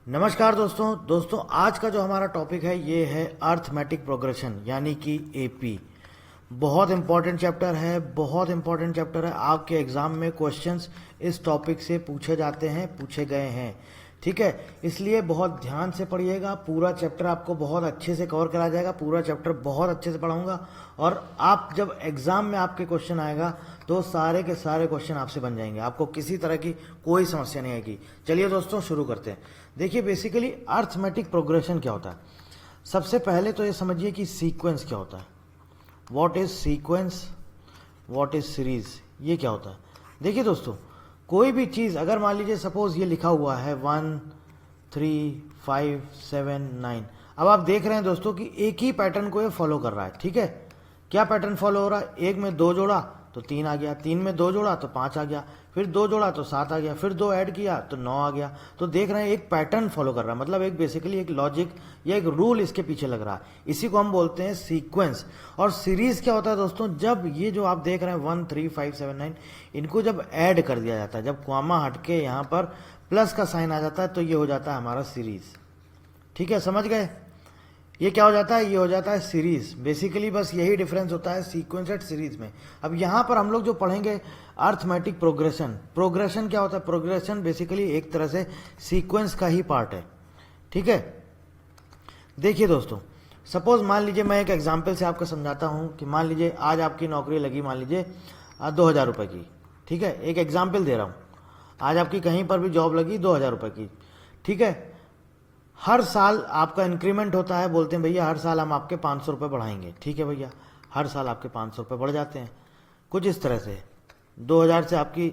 नमस्कार दोस्तों आज का जो हमारा टॉपिक है ये है अर्थमेटिक प्रोग्रेशन यानी कि एपी। बहुत इंपॉर्टेंट चैप्टर है, बहुत इंपॉर्टेंट चैप्टर है। आपके एग्जाम में क्वेश्चंस इस टॉपिक से पूछे जाते हैं, पूछे गए हैं, ठीक है। इसलिए बहुत ध्यान से पढ़िएगा। पूरा चैप्टर आपको बहुत अच्छे से कवर करा जाएगा, पूरा चैप्टर बहुत अच्छे से पढ़ाऊंगा और आप जब एग्जाम में आपके क्वेश्चन आएगा तो सारे के सारे क्वेश्चन आपसे बन जाएंगे, आपको किसी तरह की कोई समस्या नहीं आएगी। चलिए दोस्तों शुरू करते हैं। देखिए बेसिकली अर्थमेटिक प्रोग्रेशन क्या होता है। सबसे पहले तो ये समझिए कि सीक्वेंस क्या होता है। What is sequence, what is series, ये क्या होता है। देखिए दोस्तों, कोई भी चीज अगर मान लीजिए सपोज ये लिखा हुआ है 1 3 5 7 9, अब आप देख रहे हैं दोस्तों कि एक ही पैटर्न को ये फॉलो कर रहा है, ठीक है। क्या पैटर्न फॉलो हो रहा है, एक में 2 जोड़ा तो 3 आ गया, 3 में 2 जोड़ा तो 5 आ गया, फिर 2 जोड़ा तो 7 आ गया, फिर 2 ऐड किया तो 9 आ गया। तो देख रहे हैं एक पैटर्न फॉलो कर रहा है, मतलब एक बेसिकली एक लॉजिक या एक रूल इसके पीछे लग रहा है। इसी को हम बोलते हैं सीक्वेंस। और सीरीज क्या होता है दोस्तों, जब ये जो आप देख रहे हैं 1 3 5 7 9, इनको जब ऐड कर दिया जाता है, जब कॉमा हटके यहाँ पर प्लस का साइन आ जाता है तो ये हो जाता है हमारा सीरीज, ठीक है। समझ गए, ये क्या हो जाता है, ये हो जाता है सीरीज। बेसिकली बस यही डिफरेंस होता है सीक्वेंस एंड सीरीज में। अब यहां पर हम लोग जो पढ़ेंगे अर्थमेटिक प्रोग्रेशन। प्रोग्रेशन क्या होता है, प्रोग्रेशन बेसिकली एक तरह से सीक्वेंस का ही पार्ट है, ठीक है। देखिए दोस्तों, सपोज मान लीजिए मैं एक एग्जाम्पल से आपको समझाता हूं कि मान लीजिए आज आपकी नौकरी लगी, मान लीजिए 2000 रुपए की, ठीक है। एक एग्जाम्पल दे रहा हूं, आज आपकी कहीं पर भी जॉब लगी 2000 रुपए की, ठीक है। हर साल आपका इंक्रीमेंट होता है, बोलते हैं भैया हर साल हम आपके 500 रुपये बढ़ाएंगे, ठीक है भैया। हर साल आपके 500 रुपये बढ़ जाते हैं कुछ इस तरह से। 2000 से आपकी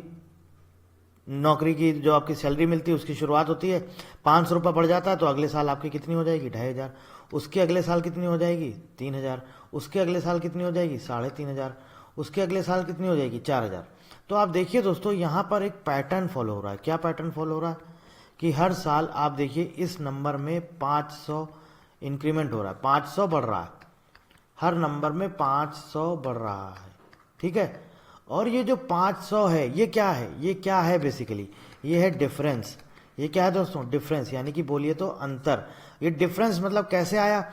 नौकरी की जो आपकी सैलरी मिलती है उसकी शुरुआत होती है, 500 रुपये बढ़ जाता है तो अगले साल आपकी कितनी हो जाएगी, 2500। उसके अगले साल कितनी हो जाएगी, 3000। उसके अगले साल कितनी हो जाएगी, 3500। उसके अगले साल कितनी हो जाएगी, 4000। तो आप देखिए दोस्तों, यहाँ पर एक पैटर्न फॉलो हो रहा है। क्या पैटर्न फॉलो हो रहा है कि हर साल आप देखिए इस नंबर में 500 इंक्रीमेंट हो रहा है, 500 बढ़ रहा है, हर नंबर में 500 बढ़ रहा है, ठीक है। और ये जो 500 है ये क्या है, ये क्या है बेसिकली, ये है डिफरेंस। ये क्या है दोस्तों, डिफरेंस, यानी कि बोलिए तो अंतर। ये डिफरेंस मतलब कैसे आया,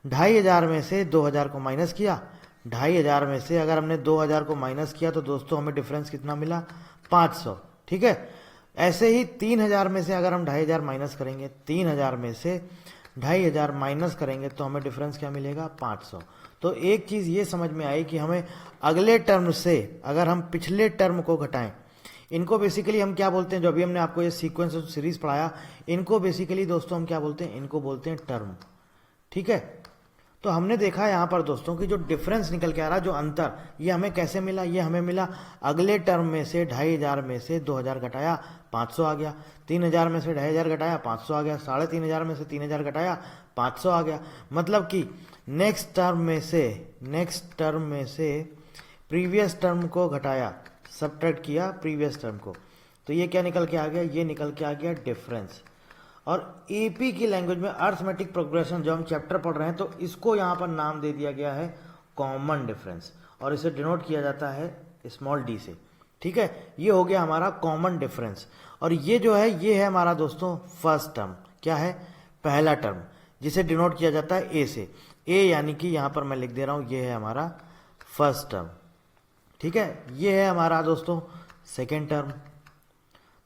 2500 में से 2000 को माइनस किया, 2500 में से अगर हमने 2000 को माइनस किया तो दोस्तों हमें डिफरेंस कितना मिला, 500, ठीक है। ऐसे ही 3000 में से अगर हम 2500 माइनस करेंगे, 3000 में से 2500 माइनस करेंगे तो हमें डिफरेंस क्या मिलेगा, 500। तो एक चीज ये समझ में आई कि हमें अगले टर्म से अगर हम पिछले टर्म को घटाएं, इनको बेसिकली हम क्या बोलते हैं, जो अभी हमने आपको ये सीक्वेंस और सीरीज पढ़ाया, इनको बेसिकली दोस्तों हम क्या बोलते हैं, इनको बोलते हैं टर्म, ठीक है। तो हमने देखा यहाँ पर दोस्तों कि जो डिफरेंस निकल के आ रहा, जो अंतर, ये हमें कैसे मिला, ये हमें मिला अगले टर्म में से 2500 में से 2000 घटाया 500 आ गया, 3000 में से 2500 घटाया 500 आ गया, 3500 में से 3000 घटाया 500 आ गया। मतलब कि नेक्स्ट टर्म में से प्रीवियस टर्म को घटाया, सब्ट्रैक्ट किया प्रीवियस टर्म को, तो ये क्या निकल के आ गया, ये निकल के आ गया डिफरेंस। और एपी की लैंग्वेज में अर्थमेटिक प्रोग्रेशन जो हम चैप्टर पढ़ रहे हैं, तो इसको यहाँ पर नाम दे दिया गया है कॉमन डिफरेंस, और इसे डिनोट किया जाता है स्मॉल डी से, ठीक है। ये हो गया हमारा कॉमन डिफरेंस। और ये जो है ये है हमारा दोस्तों फर्स्ट टर्म, क्या है, पहला टर्म, जिसे डिनोट किया जाता है ए से। ए यानी कि यहाँ पर मैं लिख दे रहा हूँ, ये है हमारा फर्स्ट टर्म, ठीक है। ये है हमारा दोस्तों सेकेंड टर्म।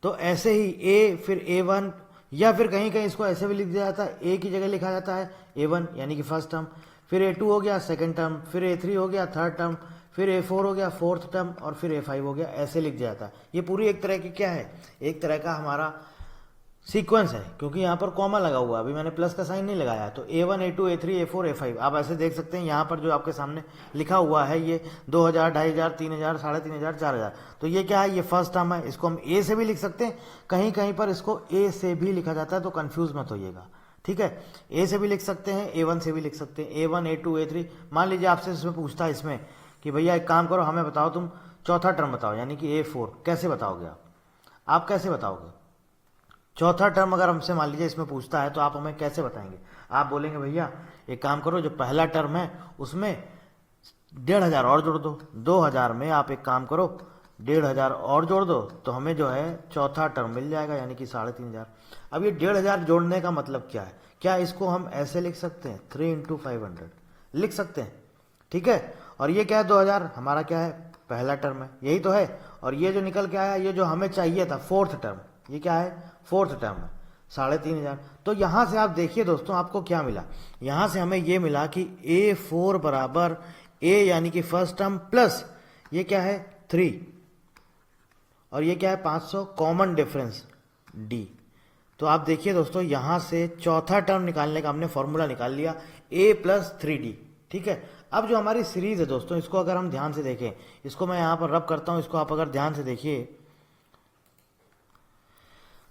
तो ऐसे ही ए, फिर A1, या फिर कहीं कहीं इसको ऐसे भी लिख दिया जाता है, ए की जगह लिखा जाता है A1 यानी कि फर्स्ट टर्म, फिर A2 हो गया सेकंड टर्म, फिर A3 हो गया थर्ड टर्म, फिर A4 हो गया फोर्थ टर्म, और फिर A5 हो गया, ऐसे लिख दिया जाता है। ये पूरी एक तरह की क्या है, एक तरह का हमारा सीक्वेंस है, क्योंकि यहाँ पर कॉमा लगा हुआ है, अभी मैंने प्लस का साइन नहीं लगाया। तो A1 A2 A3 A4 A5 आप ऐसे देख सकते हैं, यहाँ पर जो आपके सामने लिखा हुआ है ये 2000 2500 3000 3500 4000, तो ये क्या है, ये फर्स्ट टर्म है। इसको हम ए से भी लिख सकते हैं, कहीं कहीं पर इसको ए से भी लिखा जाता है, तो कंफ्यूज मत होइएगा, ठीक है। ए से भी लिख सकते हैं, A1 से भी लिख सकते हैं, A1 A2 A3। मान लीजिए आपसे इसमें पूछता है इसमें कि भैया एक काम करो, हमें बताओ तुम चौथा टर्म बताओ, यानी कि A4, कैसे बताओगे आप कैसे बताओगे चौथा टर्म, अगर हमसे मान लीजिए इसमें पूछता है तो आप हमें कैसे बताएंगे। आप बोलेंगे भैया एक काम करो, जो पहला टर्म है उसमें 1500 और जोड़ दो, 2000 में आप एक काम करो 1,500 और जोड़ दो तो हमें जो है चौथा टर्म मिल जाएगा, यानी कि 3,500। अब ये 1,500 जोड़ने का मतलब क्या है? क्या इसको हम ऐसे लिख सकते हैं? 3 इंटू 500 लिख सकते हैं, ठीक है। और ये क्या है? 2,000 हमारा क्या है? पहला टर्म है, यही तो है। और ये जो निकल के आया, ये जो हमें चाहिए था फोर्थ टर्म, ये क्या है? फोर्थ टर्म है, 3,500। तो यहां से आप देखिए दोस्तों, आपको क्या मिला? यहां से हमें ये मिला कि A4 बराबर A यानी कि फर्स्ट टर्म प्लस ये क्या है? 3, और ये क्या है? 500, कॉमन डिफरेंस D। तो आप देखिए दोस्तों, यहां से चौथा टर्म निकालने का हमने फॉर्मूला निकाल लिया, A प्लस 3D, ठीक है। अब जो हमारी सीरीज है दोस्तों, इसको अगर हम ध्यान से देखें, इसको मैं यहां पर रब करता हूं, इसको आप अगर ध्यान से देखिए,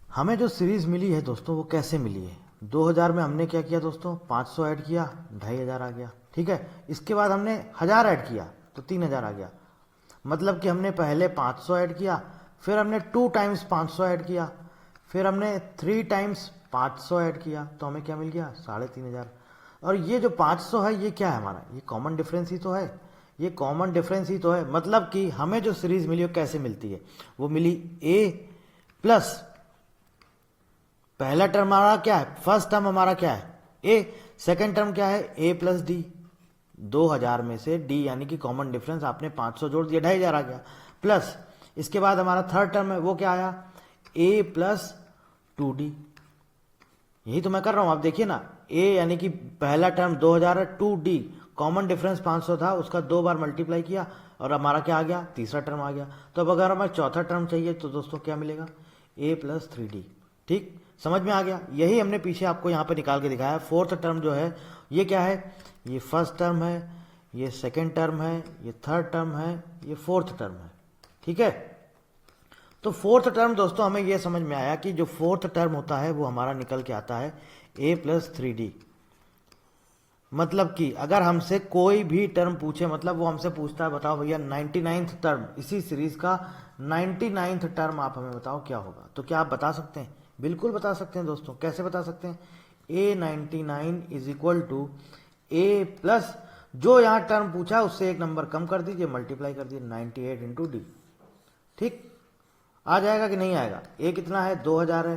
हमें जो सीरीज मिली है दोस्तों वो कैसे मिली है? 2000 में हमने क्या किया दोस्तों? 500 ऐड किया, 2,500 आ गया, ठीक है। इसके बाद हमने 1000 ऐड किया तो 3,000 आ गया। मतलब कि हमने पहले 500 ऐड किया, फिर हमने 2 टाइम्स 500 ऐड किया, फिर हमने 3 टाइम्स 500 ऐड किया, तो हमें क्या मिल गया? 3,500। और ये जो 500 है ये क्या है हमारा? ये कॉमन डिफरेंस ही तो है, ये कॉमन डिफरेंस ही तो है। मतलब कि हमें जो सीरीज मिली वो कैसे मिलती है? वो मिली A प्लस पहला टर्म हमारा क्या है? फर्स्ट टर्म हमारा क्या है? A। सेकेंड टर्म क्या है? A plus D। 2,000 में से D यानी कि कॉमन डिफरेंस आपने 500 जोड़ दिया, 2,500 आ गया। प्लस इसके बाद हमारा थर्ड टर्म है, वो क्या आया? A plus 2D। यही तो मैं कर रहा हूं, आप देखिए ना, A यानी कि पहला टर्म 2,000 है, 2D कॉमन डिफरेंस 500 था, उसका 2 बार मल्टीप्लाई किया और हमारा क्या आ गया? तीसरा टर्म आ गया। तो अब अगर हमें चौथा टर्म चाहिए तो दोस्तों क्या मिलेगा? A plus 3D। ठीक, समझ में आ गया? यही हमने पीछे आपको यहाँ पे निकाल के दिखाया। फोर्थ टर्म जो है ये क्या है? ये फर्स्ट टर्म है, ये सेकेंड टर्म है, ये थर्ड टर्म है, ये फोर्थ टर्म है, ठीक है। तो फोर्थ टर्म दोस्तों हमें यह समझ में आया कि जो फोर्थ टर्म होता है वो हमारा निकल के आता है A प्लस 3D। मतलब कि अगर हमसे कोई भी टर्म पूछे, मतलब वो हमसे पूछता है बताओ भैया 99th टर्म, इसी सीरीज का 99th टर्म आप हमें बताओ क्या होगा, तो क्या आप बता सकते हैं? बिल्कुल बता सकते हैं दोस्तों। कैसे बता सकते हैं? A99 is equal to A plus जो यहाँ टर्म पूछा उससे एक नंबर कम कर दीजिए, मल्टीप्लाई कर दीजिए 98 इंटू डी। ठीक, आ जाएगा कि नहीं आएगा? A कितना है? 2000 है,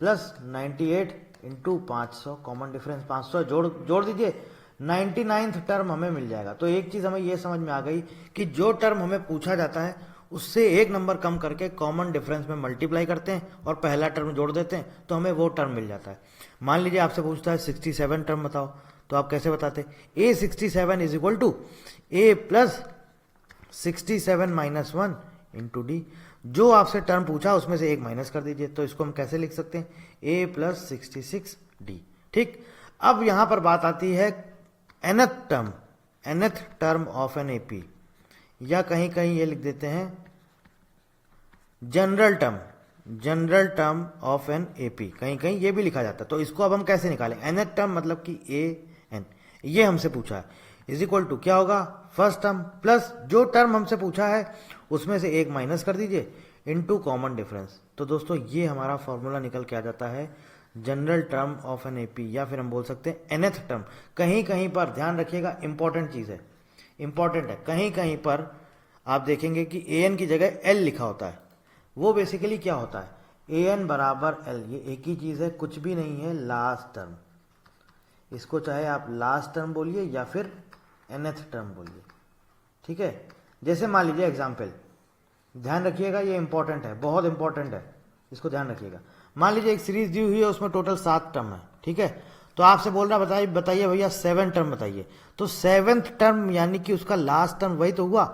प्लस 98 इंटू 500, कॉमन डिफरेंस 500 है, जोड़ दीजिए, 99th टर्म हमें मिल जाएगा। तो एक चीज हमें यह समझ में आ गई कि जो टर्म हमें पूछा जाता है उससे एक नंबर कम करके कॉमन डिफरेंस में मल्टीप्लाई करते हैं और पहला टर्म जोड़ देते हैं तो हमें वो टर्म मिल जाता है। मान लीजिए आपसे पूछता है 67 टर्म बताओ, तो आप कैसे बताते? A67 is equal to A plus 67 minus 1 into D. जो आपसे टर्म पूछा उसमें से एक माइनस कर दीजिए, तो इसको हम कैसे लिख सकते हैं? A plus 66D। ठीक, अब यहां पर बात आती है nth term of an AP, या कहीं कहीं ये लिख देते हैं general term of an AP, कहीं कहीं ये भी लिखा जाता है। तो इसको अब हम कैसे निकालें? nth टर्म मतलब कि AN, ये हमसे पूछा है, इज इक्वल टू क्या होगा? फर्स्ट टर्म प्लस जो टर्म हमसे पूछा है उसमें से एक माइनस कर दीजिए इनटू कॉमन डिफरेंस। तो दोस्तों ये हमारा फॉर्मूला निकल के आ जाता है general term of an AP, या फिर हम बोल सकते हैं nth टर्म। कहीं कहीं पर ध्यान रखिएगा, इंपॉर्टेंट चीज है, इंपॉर्टेंट है, कहीं कहीं पर आप देखेंगे कि AN की जगह L लिखा होता है। वो बेसिकली क्या होता है? AN बराबर L, ये एक ही चीज है, कुछ भी नहीं है, लास्ट टर्म। इसको चाहे आप लास्ट टर्म बोलिए या फिर nth टर्म बोलिए, ठीक है। जैसे मान लीजिए एग्जाम्पल, ध्यान रखिएगा, ये इंपॉर्टेंट है, बहुत इंपॉर्टेंट है, इसको ध्यान रखिएगा। मान लीजिए एक सीरीज दी हुई है, उसमें टोटल 7 टर्म है, ठीक है। तो आपसे बोल रहा बताइए भैया 7 टर्म बताइए, तो 7th टर्म यानी कि उसका लास्ट टर्म वही तो हुआ,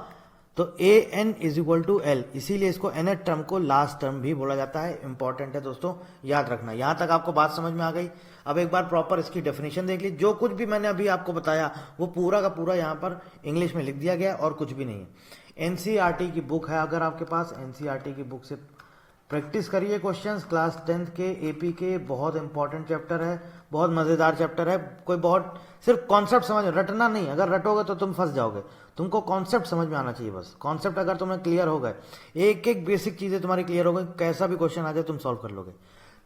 तो AN is equal to L, इसीलिए इसको nth टर्म को लास्ट टर्म भी बोला जाता है। इंपॉर्टेंट है दोस्तों, याद रखना। यहां तक आपको बात समझ में आ गई? अब एक बार प्रॉपर इसकी डेफिनेशन देख ली। जो कुछ भी मैंने अभी आपको बताया वो पूरा का पूरा यहाँ पर इंग्लिश में लिख दिया गया और कुछ भी नहीं है। NCERT की बुक है, अगर आपके पास NCERT की बुक से प्रैक्टिस करिए क्वेश्चंस। क्लास 10th के AP के बहुत इंपॉर्टेंट चैप्टर है, बहुत मजेदार चैप्टर है। कोई बहुत सिर्फ कॉन्सेप्ट समझ, रटना नहीं, अगर रटोगे तो तुम फंस जाओगे। तुमको कॉन्सेप्ट समझ में आना चाहिए बस। कॉन्सेप्ट अगर तुम्हें क्लियर हो गए, एक एक बेसिक चीजें तुम्हारी क्लियर हो गई, कैसा भी क्वेश्चन आ जाए तुम सॉल्व कर लोगे।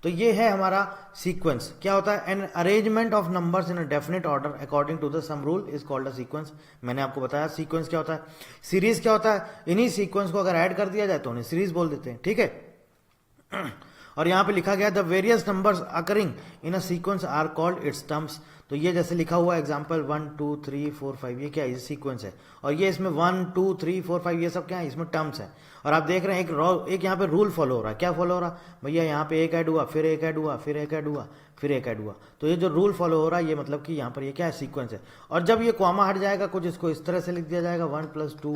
तो ये है हमारा सीक्वेंस। क्या होता है? An arrangement of numbers in a definite order according to the some rule is called a sequence. मैंने आपको बताया सीक्वेंस क्या होता है। सीरीज क्या होता है? इन्हीं सीक्वेंस को अगर ऐड कर दिया जाए तो उन्हें सीरीज बोल देते हैं, ठीक है। और यहां पे लिखा गया the various numbers occurring in a sequence are called its terms. तो ये जैसे लिखा हुआ एग्जांपल 1 2 3 4 5, ये क्या है? ये सीक्वेंस है। और ये इसमें 1 2 3 4 5 ये सब क्या है? इसमें टर्म्स है। और आप देख रहे हैं एक यहाँ पे रूल फॉलो हो रहा है। क्या फॉलो हो रहा है भैया? यहाँ पे एक ऐड हुआ, फिर एक ऐड हुआ, फिर एक ऐड हुआ, फिर एक ऐड हुआ। तो ये जो रूल फॉलो हो रहा है ये मतलब कि यहाँ पर ये क्या है? सीक्वेंस है। और जब ये कॉमा हट जाएगा कुछ, इसको इस तरह से लिख दिया जाएगा 1 + 2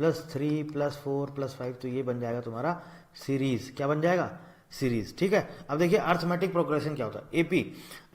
+ 3 + 4 + 5, तो ये बन जाएगा तुम्हारा सीरीज। क्या बन जाएगा? सीरीज, ठीक है। अब देखिए अर्थमेटिक प्रोग्रेशन क्या होता है। A P,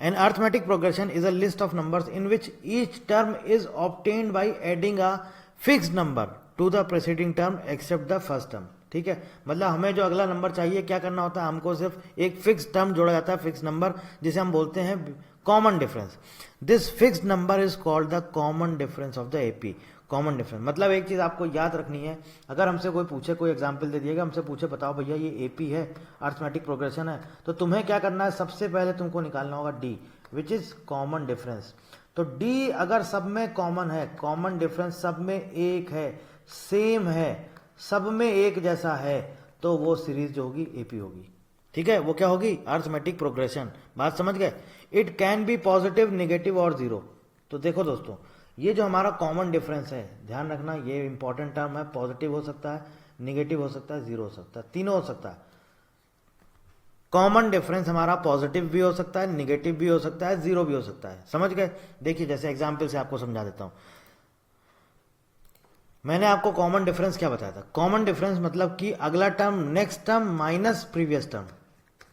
an arithmetic progression is a list of numbers in which each term is obtained by adding a fixed number to the preceding term except the first term, ठीक है। मतलब हमें जो अगला नंबर चाहिए क्या करना होता है? हमको सिर्फ एक फिक्स टर्म जोड़ा जाता है, फिक्स नंबर, जिसे हम बोलते हैं common difference. This fixed number is called the common difference of the AP. Common difference मतलब एक चीज आपको याद रखनी है। अगर हमसे कोई पूछे, कोई एग्जांपल दे दिएगा, हमसे पूछे बताओ भैया ये एपी है, अर्थमेटिक प्रोग्रेशन है, तो तुम्हें क्या करना है? सबसे पहले तुमको निकालना होगा D, which is common difference. तो डी अगर सब में कॉमन है, कॉमन डिफरेंस सब में एक है, सेम है, सब में एक जैसा है, तो वो सीरीज जो होगी एपी होगी, ठीक है। वो क्या होगी? Arithmetic progression. बात समझ गए? It can be positive, negative और जीरो। तो देखो दोस्तों, ये जो हमारा कॉमन डिफरेंस है, ध्यान रखना ये इंपॉर्टेंट टर्म है। पॉजिटिव हो सकता है, नेगेटिव हो सकता है, जीरो हो सकता है, तीनों हो सकता है। कॉमन डिफरेंस हमारा पॉजिटिव भी हो सकता है, नेगेटिव भी हो सकता है, जीरो भी हो सकता है। समझ गए? देखिए जैसे एग्जाम्पल से आपको समझा देता हूं। मैंने आपको कॉमन डिफरेंस क्या बताया था? कॉमन डिफरेंस मतलब कि अगला term next term minus previous term,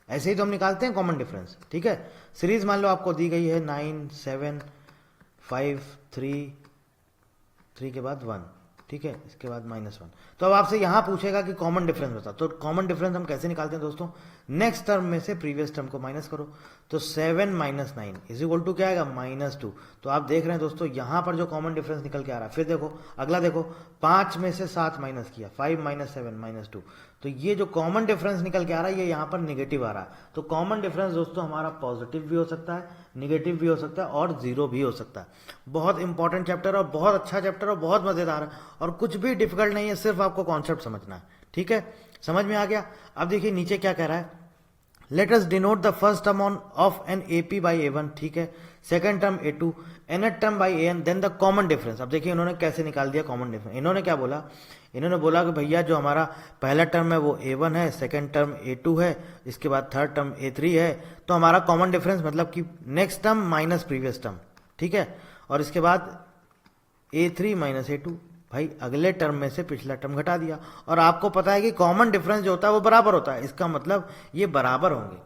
ऐसे ही तो हम निकालते हैं कॉमन डिफरेंस, ठीक है। सीरीज मान लो आपको दी गई है 9 7 5 3 के बाद 1, ठीक है, इसके बाद -1। तो अब आपसे यहां पूछेगा कि कॉमन डिफरेंस बता। तो कॉमन डिफरेंस हम कैसे निकालते हैं दोस्तों? नेक्स्ट टर्म में से प्रीवियस टर्म को माइनस करो। तो 7 - 9 इज इक्वल टू क्या आएगा? -2। तो आप देख रहे हैं दोस्तों यहां पर जो कॉमन डिफरेंस निकल के आ रहा है। फिर देखो अगला, देखो 5 में से 7 माइनस किया, 5 - 7 -2। तो ये जो कॉमन डिफरेंस निकल के आ रहा है ये यहाँ पर नेगेटिव आ रहा है। तो कॉमन डिफरेंस दोस्तों हमारा पॉजिटिव भी हो सकता है, नेगेटिव भी हो सकता है और जीरो भी हो सकता है। बहुत इंपॉर्टेंट चैप्टर और बहुत अच्छा चैप्टर और बहुत मजेदार है और कुछ भी डिफिकल्ट नहीं है, सिर्फ आपको कॉन्सेप्ट समझना है, ठीक है। समझ में आ गया? अब देखिए नीचे क्या कह रहा है। Let us denote the first term of an AP by A one, ठीक है, second term A two, nth term by an, then the common difference. अब देखिए इन्होंने कैसे निकाल दिया कॉमन डिफरेंस। इन्होंने क्या बोला? इन्होंने बोला कि भैया जो हमारा पहला टर्म है वो a1 है, सेकंड टर्म a2 है, इसके बाद थर्ड टर्म a3 है। तो हमारा कॉमन डिफरेंस मतलब कि next term minus previous term, ठीक है, और इसके बाद a3 - a2। भाई अगले टर्म में से पिछला टर्म घटा दिया। और आपको पता है कि कॉमन डिफरेंस जो होता है वो बराबर होता है, इसका मतलब ये बराबर होंगे।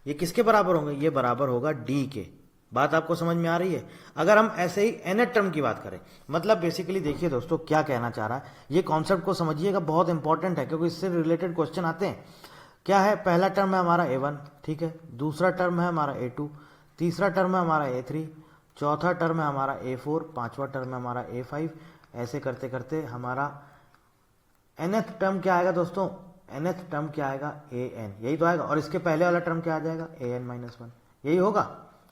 ये किसके बराबर होंगे? ये बराबर होगा डी के। बात आपको समझ में आ रही है? अगर हम ऐसे ही nth टर्म की बात करें, मतलब बेसिकली देखिए दोस्तों क्या कहना चाह रहा है, ये कॉन्सेप्ट को समझिएगा, बहुत इंपॉर्टेंट है क्योंकि इससे रिलेटेड क्वेश्चन आते हैं। क्या है? पहला टर्म है हमारा a1, ठीक है, दूसरा टर्म है हमारा a2, तीसरा टर्म है हमारा a3, चौथा टर्म है हमारा a4, पांचवा टर्म है हमारा a5। ऐसे करते करते हमारा nth टर्म क्या आएगा दोस्तों? nth टर्म क्या आएगा? an, यही तो आएगा। और इसके पहले वाला टर्म क्या आ जाएगा? an - 1, यही होगा,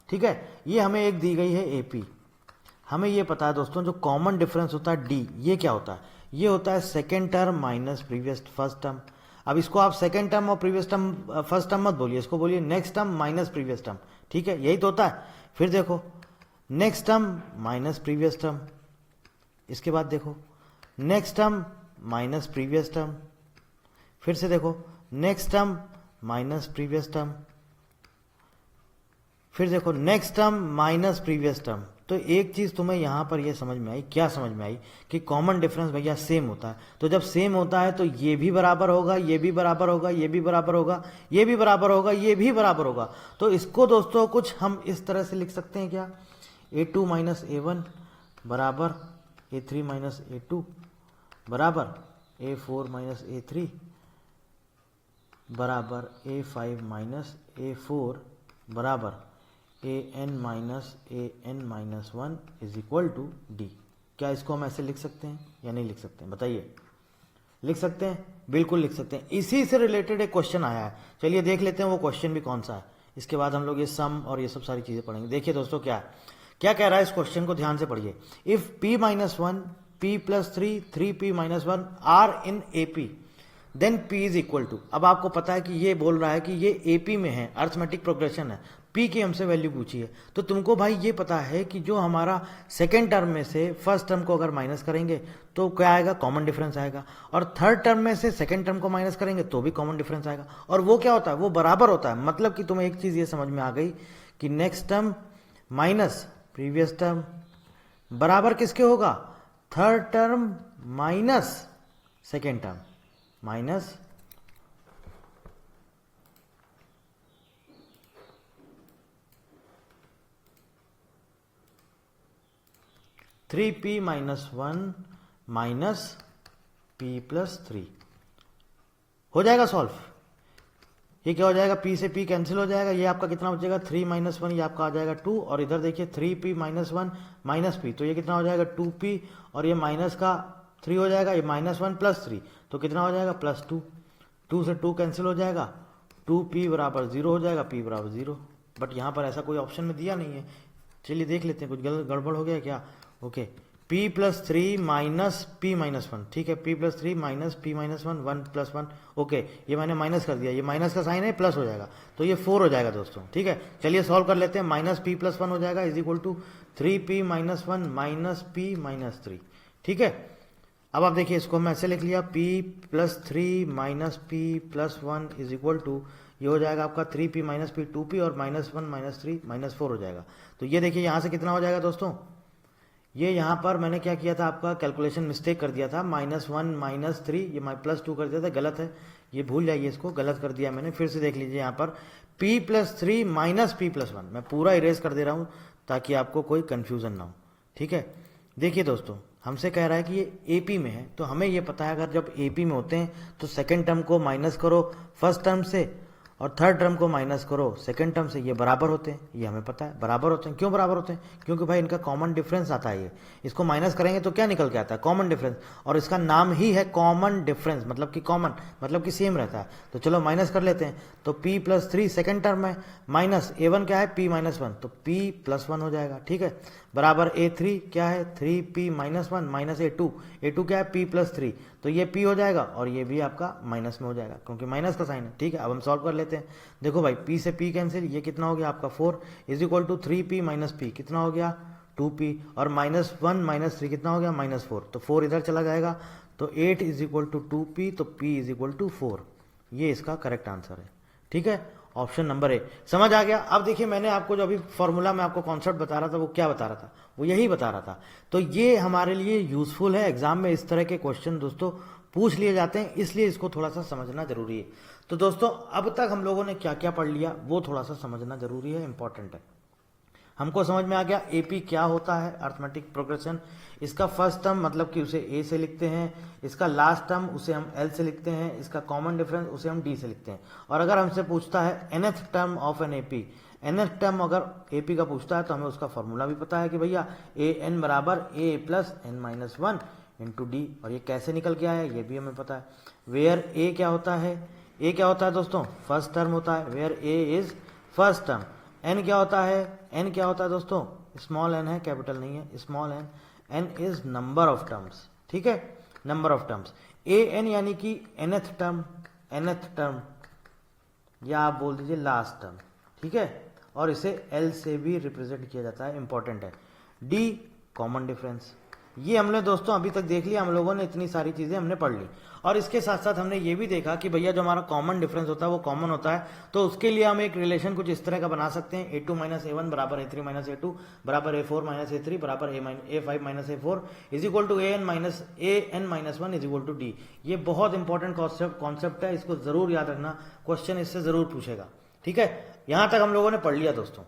ठीक है। ये हमें एक दी गई है एपी। हमें ये पता है दोस्तों जो कॉमन डिफरेंस होता है डी, ये क्या होता है? ये होता है second term minus previous first term. अब इसको आप सेकेंड टर्म और प्रीवियस टर्म फर्स्ट टर्म मत बोलिए, इसको बोलिए next term minus previous term, ठीक है, यही तो होता है। फिर देखो next term minus previous term, इसके बाद देखो next term minus previous term, फिर से देखो next term minus previous term, फिर देखो next term minus previous term. तो एक चीज तुम्हें यहां पर यह समझ में आई, क्या समझ में आई? कि कॉमन डिफरेंस भैया सेम होता है। तो जब सेम होता है तो ये भी बराबर होगा, ये भी बराबर होगा, ये भी बराबर होगा, ये भी बराबर होगा, ये भी बराबर होगा। तो इसको दोस्तों कुछ हम इस तरह से लिख सकते हैं क्या? a2 - a1 बराबर a3 - a2 बराबर a4 - a3 बराबर a5 - a4 बराबर an - 1 is equal to D. क्या इसको हम ऐसे लिख सकते हैं या नहीं लिख सकते हैं? बताइए। लिख सकते हैं, बिल्कुल लिख सकते हैं। इसी से रिलेटेड एक क्वेश्चन आया है, चलिए देख लेते हैं वो क्वेश्चन भी कौन सा है। इसके बाद हम लोग ये सम और ये सब सारी चीजें पढ़ेंगे। देखिए दोस्तों क्या है, क्या कह रहा है, इस क्वेश्चन को ध्यान से पढ़िए। If p minus one, p plus three, 3p minus one are in AP, then p is equal to. अब आपको पता है कि ये बोल रहा है कि ये AP में है, अर्थमेटिक प्रोग्रेशन है, p की हमसे वैल्यू पूछी है। तो तुमको भाई ये पता है कि जो हमारा सेकेंड टर्म में से फर्स्ट टर्म को अगर माइनस करेंगे तो क्या आएगा, कॉमन डिफरेंस आएगा, और थर्ड टर्म में से सेकेंड टर्म को माइनस करेंगे तो भी कॉमन डिफरेंस आएगा। और वो क्या होता है, वो बराबर होता है। मतलब कि तुम्हें एक चीज ये समझ में आ गई कि next term minus previous term बराबर किसके होगा, third term minus second term, minus three P minus one minus P plus three. हो जाएगा सॉल्व। ये क्या हो जाएगा, p से p कैंसिल हो जाएगा, ये आपका कितना बचेगा, 3 माइनस वन, ये आपका आ जाएगा 2, और इधर देखिए 3p minus one minus p, तो ये कितना हो जाएगा 2p, और ये माइनस का 3 हो जाएगा, ये माइनस वन प्लस 3, तो कितना हो जाएगा प्लस 2, 2 से 2 कैंसिल हो जाएगा, 2p बराबर 0 हो जाएगा, p बराबर 0। बट यहाँ पर ऐसा कोई ऑप्शन में दिया नहीं है, चलिए देख लेते हैं कुछ गड़बड़ हो गया क्या। Okay, p plus three minus p minus one, ठीक है, p plus three minus p minus one, 1 plus 1, okay, ये मैंने माइनस कर दिया, ये माइनस का साइन है, प्लस हो जाएगा, तो ये 4 हो जाएगा दोस्तों। ठीक है, चलिए सॉल्व कर लेते हैं। माइनस p प्लस 1 हो जाएगा is equal to 3p minus one minus p minus 3। ठीक है, अब आप देखिए इसको मैं ऐसे लिख लिया, p plus three minus p plus 1 is equal to, ये हो जाएगा आपका 3p माइनस p 2p, और माइनस 1 माइनस 3 माइनस 4 हो जाएगा। तो ये देखिए यहाँ से कितना हो जाएगा दोस्तों, ये यहाँ पर मैंने क्या किया था, आपका कैलकुलेशन मिस्टेक कर दिया था, माइनस वन माइनस थ्री, ये प्लस 2 कर दिया था, गलत है, ये भूल जाइए, इसको गलत कर दिया मैंने। फिर से देख लीजिए यहाँ पर p plus three minus p plus 1, मैं पूरा इरेज कर दे रहा हूँ ताकि आपको कोई कंफ्यूजन ना हो। ठीक है, देखिए दोस्तों हमसे कह रहा है कि ये AP में है, तो हमें ये पता है अगर जब AP में होते हैं तो सेकेंड टर्म को माइनस करो फर्स्ट टर्म से, और थर्ड टर्म को माइनस करो सेकंड टर्म से, ये बराबर होते हैं, ये हमें पता है बराबर होते हैं। क्यों बराबर होते हैं, क्योंकि भाई इनका कॉमन डिफरेंस आता है, ये इसको माइनस करेंगे तो क्या निकल के आता है, कॉमन डिफरेंस, और इसका नाम ही है कॉमन डिफरेंस, मतलब कि कॉमन मतलब कि सेम रहता है। तो चलो माइनस कर लेते हैं, तो p plus three second term है, माइनस a1 क्या है p माइनस वन, तो p प्लस 1 हो जाएगा। ठीक है, बराबर a3 क्या है 3p minus one minus a2 क्या है p प्लस थ्री, तो ये p हो जाएगा, और ये भी आपका माइनस में हो जाएगा क्योंकि माइनस का साइन है। ठीक है, अब हम सॉल्व कर लेते हैं। देखो भाई p से p कैंसिल, ये कितना हो गया आपका 4 is equal to 3p minus p, कितना हो गया 2p, और माइनस वन माइनस थ्री कितना हो गया माइनस 4, तो 4 इधर चला जाएगा, तो 8 इज इक्वल टू 2p, तो p इज इक्वल टू 4, ये इसका करेक्ट आंसर है। ठीक है, ऑप्शन नंबर ए समझ आ गया। अब देखिए मैंने आपको जो अभी फॉर्मूला में आपको कॉन्सेप्ट बता रहा था, वो क्या बता रहा था, वो यही बता रहा था। तो ये हमारे लिए यूजफुल है, एग्जाम में इस तरह के क्वेश्चन दोस्तों पूछ लिए जाते हैं, इसलिए इसको थोड़ा सा समझना जरूरी है। तो दोस्तों अब तक हम लोगों ने क्या क्या पढ़ लिया वो थोड़ा सा समझना जरूरी है, इंपॉर्टेंट है। हमको समझ में आ गया AP क्या होता है, अर्थमेटिक प्रोग्रेशन, इसका फर्स्ट टर्म मतलब कि उसे A से लिखते हैं, इसका लास्ट टर्म उसे हम L से लिखते हैं, इसका कॉमन डिफरेंस उसे हम D से लिखते हैं। और अगर हमसे पूछता है nth term of an AP, nth term अगर AP का पूछता है तो हमें उसका फॉर्मूला भी पता है कि भैया AN बराबर A plus n minus one into D, और ये कैसे निकल के आया ये भी हमें पता है। वेयर A क्या होता है, A क्या होता है दोस्तों, फर्स्ट टर्म होता है, where A is first term. n क्या होता है, n क्या होता है दोस्तों, स्मॉल n है, कैपिटल नहीं है, small n, n is number of terms. ठीक है, नंबर ऑफ टर्म्स, an यानी कि nth टर्म या आप बोल दीजिए लास्ट टर्म। ठीक है, और इसे L से भी रिप्रेजेंट किया जाता है, इंपॉर्टेंट है। D कॉमन डिफरेंस, ये हमने दोस्तों अभी तक देख लिया, हम लोगों ने इतनी सारी चीजें हमने पढ़ ली, और इसके साथ साथ हमने ये भी देखा कि भैया जो हमारा कॉमन डिफरेंस होता है वो कॉमन होता है, तो उसके लिए हम एक रिलेशन कुछ इस तरह का बना सकते हैं, a2 माइनस a1 बराबर a3 माइनस a2 बराबर a4 माइनस a3 बराबर a5 minus a4 is equal to an minus one is equal to d। ये बहुत इंपॉर्टेंट कॉन्सेप्ट है, इसको जरूर याद रखना, क्वेश्चन इससे जरूर पूछेगा। ठीक है, यहां तक हम लोगों ने पढ़ लिया दोस्तों।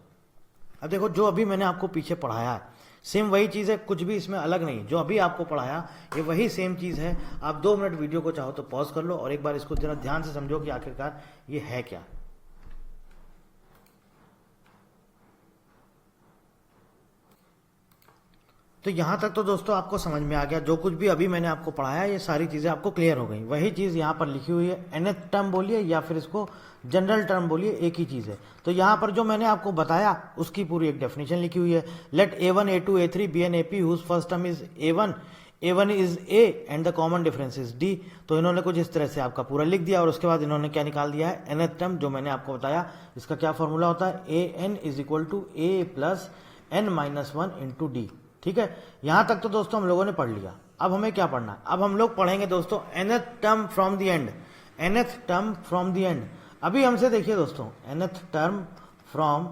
अब देखो जो अभी मैंने आपको पीछे पढ़ाया है सेम वही चीज है, कुछ भी इसमें अलग नहीं, जो अभी आपको पढ़ाया ये वही सेम चीज है। आप 2 मिनट वीडियो को चाहो तो पॉज कर लो और एक बार इसको जरा ध्यान से समझो कि आखिरकार ये है क्या। तो यहाँ तक तो दोस्तों आपको समझ में आ गया, जो कुछ भी अभी मैंने आपको पढ़ाया ये सारी चीज़ें आपको क्लियर हो गई। वही चीज़ यहाँ पर लिखी हुई है, nth टर्म बोलिए या फिर इसको जनरल टर्म बोलिए, एक ही चीज़ है। तो यहाँ पर जो मैंने आपको बताया उसकी पूरी एक डेफिनेशन लिखी हुई है। Let A1 A2 A3 be an AP whose first term is A1 is A and the common difference is D। तो इन्होंने कुछ इस तरह से आपका पूरा लिख दिया और उसके बाद इन्होंने क्या निकाल दिया है, nth टर्म, जो मैंने आपको बताया इसका क्या फॉर्मूला होता है, AN is equal to A plus N-1 into D। ठीक है, यहां तक तो दोस्तों हम लोगों ने पढ़ लिया। अब हमें क्या पढ़ना है, अब हम लोग पढ़ेंगे दोस्तों nth term from the and, nth term from the and. अभी हमसे देखिए दोस्तों, nth term from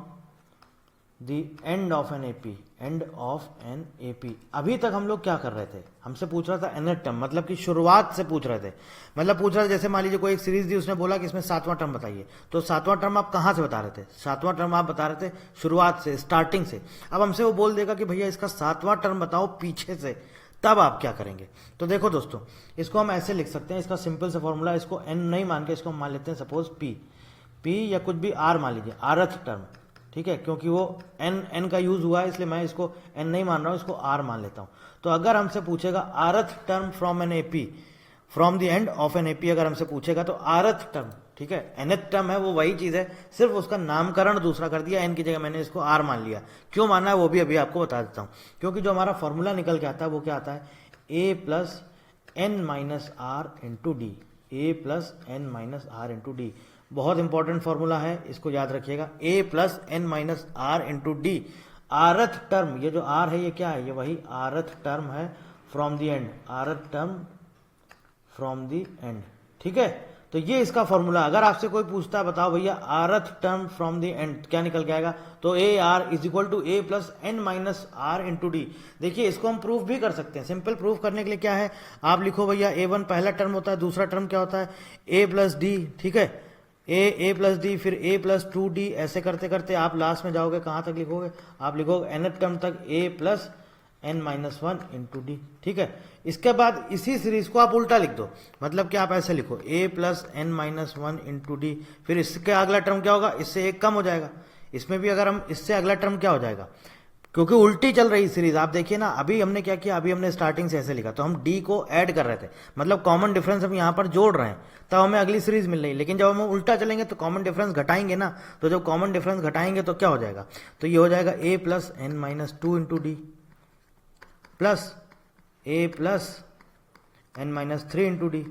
the end of an AP, end of an AP. अभी तक हम लोग क्या कर रहे थे, हमसे पूछ रहा था nth टर्म, मतलब कि शुरुआत से पूछ रहे थे। मतलब पूछ रहा था, जैसे मान लीजिए कोई एक सीरीज दी, उसने बोला कि इसमें 7वां टर्म बताइए, तो 7वां टर्म आप कहां से बता रहे थे, 7वां टर्म आप बता रहे थे शुरुआत से, स्टार्टिंग से। अब हमसे वो बोल देगा कि भैया इसका 7वां टर्म बताओ पीछे से, तब आप क्या करेंगे। तो देखो दोस्तों, इसको हम ऐसे लिख सकते हैं, इसका सिंपल सा फॉर्मूला, इसको n नहीं मान के इसको हम मान लेते हैं सपोज p या कुछ भी r मान लीजिए, rth टर्म। ठीक है, क्योंकि वो n का यूज हुआ है इसलिए मैं इसको n नहीं मान रहा हूं, इसको r मान लेता हूं। तो अगर हमसे पूछेगा rth term from an AP, from the end of an AP, अगर हमसे पूछेगा तो rth टर्म, ठीक है, nth टर्म है वो वही चीज है, सिर्फ उसका नामकरण दूसरा कर दिया, n की जगह मैंने इसको r मान लिया। क्यों माना है वो भी अभी आपको बता देता हूं। क्योंकि जो हमारा फॉर्मूला निकल के आता है वो क्या आता है, a plus n minus are into d, a plus n minus are into d. बहुत इंपॉर्टेंट फॉर्मूला है, इसको याद रखिएगा, a plus n minus are into d. rth term, ये जो r है ये क्या है, ये वही rth टर्म है from the and, rth term from the and. ठीक है, तो ये इसका फॉर्मूला। अगर आपसे कोई पूछता है बताओ भैया rth term from the end, क्या निकल के आएगा, तो a r इज equal to a plus n minus are into d. देखिए इसको हम प्रूफ भी कर सकते हैं। सिंपल प्रूफ करने के लिए क्या है, आप लिखो भैया a1 पहला टर्म होता है, दूसरा टर्म क्या होता है a प्लस डी। ठीक है, a प्लस डी, फिर a प्लस 2d, ऐसे करते करते आप लास्ट में जाओगे, कहां तक लिखोगे, आप लिखोगे nth टर्म तक a plus n-1 into D. ठीक है, इसके बाद इसी सीरीज को आप उल्टा लिख दो, मतलब कि आप ऐसे लिखो a plus n-1 into D, फिर इसके अगला टर्म क्या होगा, इससे एक कम हो जाएगा। इसमें भी अगर हम इससे अगला टर्म क्या हो जाएगा, क्योंकि उल्टी चल रही सीरीज। आप देखिए ना, अभी हमने क्या किया, अभी हमने स्टार्टिंग से ऐसे लिखा, तो हम डी को ऐड कर रहे थे, मतलब कॉमन डिफरेंस हम यहाँ पर जोड़ रहे हैं, तब हमें अगली सीरीज मिल रही। लेकिन जब हम उल्टा चलेंगे तो कॉमन डिफरेंस घटाएंगे ना, तो जब कॉमन डिफरेंस घटाएंगे तो क्या हो जाएगा, तो ये हो जाएगा a plus n-2 into D plus a plus n-3 into D.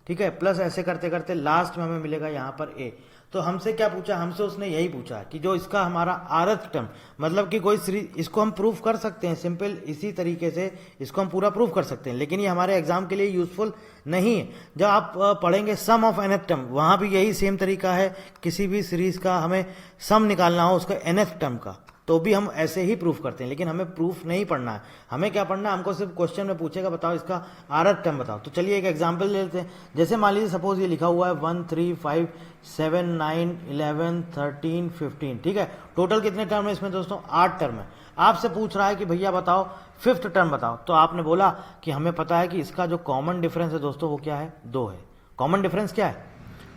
ठीक है, प्लस ऐसे करते करते लास्ट में हमें मिलेगा यहाँ पर a। तो हमसे क्या पूछा, हमसे उसने यही पूछा कि जो इसका हमारा rth टर्म, मतलब कि कोई सीरीज, इसको हम प्रूफ कर सकते हैं सिंपल इसी तरीके से, इसको हम पूरा प्रूफ कर सकते हैं, लेकिन ये हमारे एग्जाम के लिए यूजफुल नहीं है। जब आप पढ़ेंगे सम ऑफ nth टर्म, वहां भी यही सेम तरीका है, किसी भी सीरीज का हमें सम निकालना हो उसका nth टर्म का, तो भी हम ऐसे ही प्रूफ करते हैं। लेकिन हमें प्रूफ नहीं पढ़ना है, हमें क्या पढ़ना है, हमको सिर्फ क्वेश्चन में पूछेगा बताओ इसका rth टर्म बताओ। तो चलिए एक एग्जांपल ले लेते हैं। जैसे मान लीजिए सपोज ये लिखा हुआ है 1 3 5 7 9 11 13 15। ठीक है, टोटल कितने टर्म है इसमें दोस्तों, 8 टर्म है। आपसे पूछ रहा है कि भैया बताओ 5th टर्म बताओ, तो आपने बोला कि हमें पता है कि इसका जो कॉमन डिफरेंस है दोस्तों वो क्या है, 2 है। कॉमन डिफरेंस क्या है,